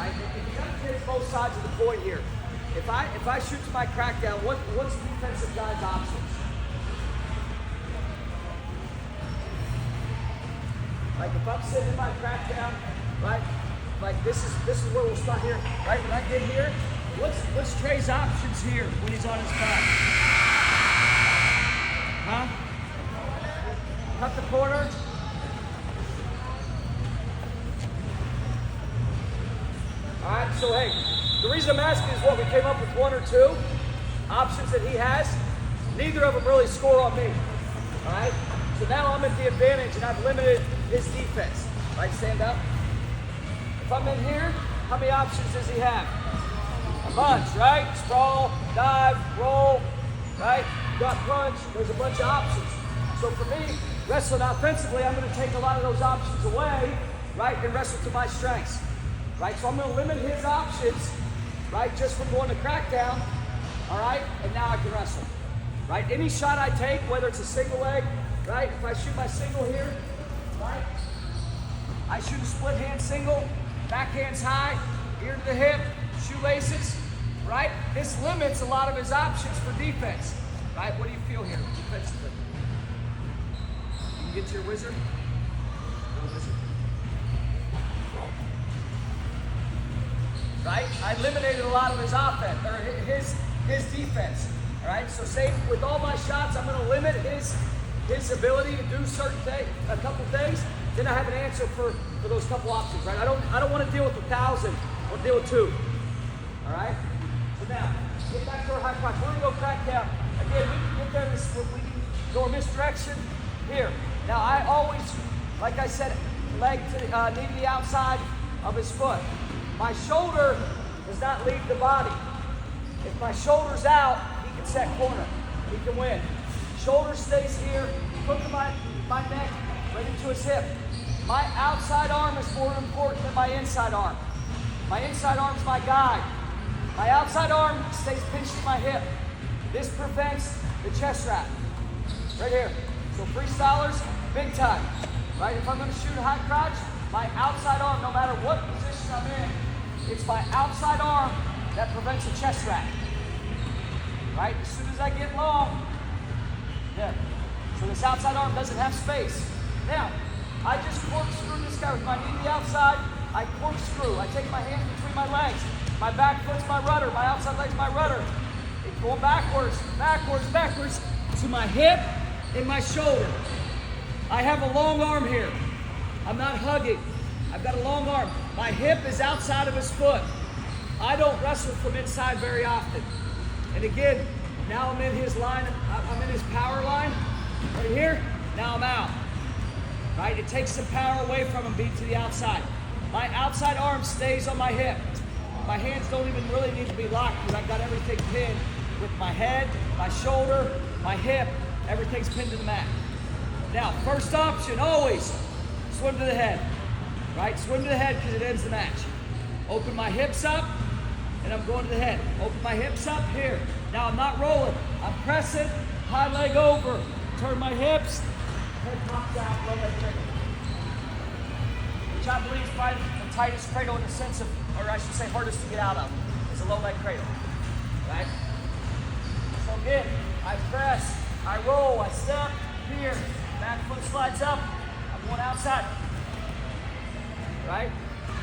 right? And you got to hit both sides of the coin here. If I shoot to my crackdown, what's the defensive guy's options? Like if I'm sitting in my crackdown, right? Like this is where we'll start here, right? When I get here, what's Trey's options here when he's on his back? Huh? Cut the corner. All right, so hey, the reason I'm asking is what we came up with 1 or 2 options that he has. Neither of them really score on me. All right, so now I'm at the advantage and I've limited his defense. Right, stand up. If I'm in here, how many options does he have? A bunch, right? Sprawl, dive, roll, right? Gut punch, there's a bunch of options. So for me, wrestling offensively, I'm gonna take a lot of those options away, right? And wrestle to my strengths, right? So I'm gonna limit his options, right? Just from going to crackdown, all right? And now I can wrestle, right? Any shot I take, whether it's a single leg, right? If I shoot my single here, right? I shoot a split hand single, backhand's high, ear to the hip, shoelaces, right? This limits a lot of his options for defense, right? What do you feel here defensively? You can get to your wizard. Right? I eliminated a lot of his offense, or his defense, all right? So say with all my shots, I'm gonna limit his ability to do certain things, a couple things, then I have an answer for those couple options, right? I don't want to deal with 1,000. I want to deal with 2. All right. So now get back to our high crotch. We're gonna go crackdown. Again, we can get there. We can go in this direction here. Now I always, like I said, leg to knee to the outside of his foot. My shoulder does not leave the body. If my shoulder's out, he can set corner. He can win. Shoulder stays here. Hook to my neck. Right into his hip. My outside arm is more important than my inside arm. My inside arm is my guide. My outside arm stays pinched to my hip. This prevents the chest wrap. Right here. So freestylers, big time. Right? If I'm going to shoot a high crotch, my outside arm, no matter what position I'm in, it's my outside arm that prevents the chest wrap. Right? As soon as I get long, yeah. So this outside arm doesn't have space. Now, I just corkscrew this guy with my knee to the outside. I corkscrew. I take my hands between my legs. My back foot's my rudder. My outside leg's my rudder. It's going backwards, backwards, backwards to my hip and my shoulder. I have a long arm here. I'm not hugging. I've got a long arm. My hip is outside of his foot. I don't wrestle from inside very often. And again, now I'm in his line. I'm in his power line. Right here. Now I'm out. Right? It takes some power away from him being to the outside. My outside arm stays on my hip. My hands don't even really need to be locked because I've got everything pinned with my head, my shoulder, my hip. Everything's pinned to the mat. Now, first option, always swim to the head. Right? Swim to the head because it ends the match. Open my hips up and I'm going to the head. Open my hips up here. Now I'm not rolling. I'm pressing, high leg over. Turn my hips. Head pops out, low leg cradle. Which I believe is probably the tightest cradle in the sense of, or I should say hardest to get out of, is a low leg cradle. Right? So again, I press, I roll, I step here, back foot slides up, I'm going outside. Right?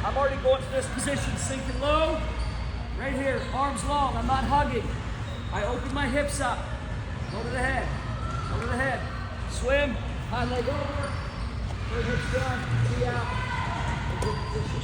I'm already going to this position, sinking low. Right here, arms long, I'm not hugging. I open my hips up, go to the head, go to the head, swim, high leg over, third hips down, knee out, and good position.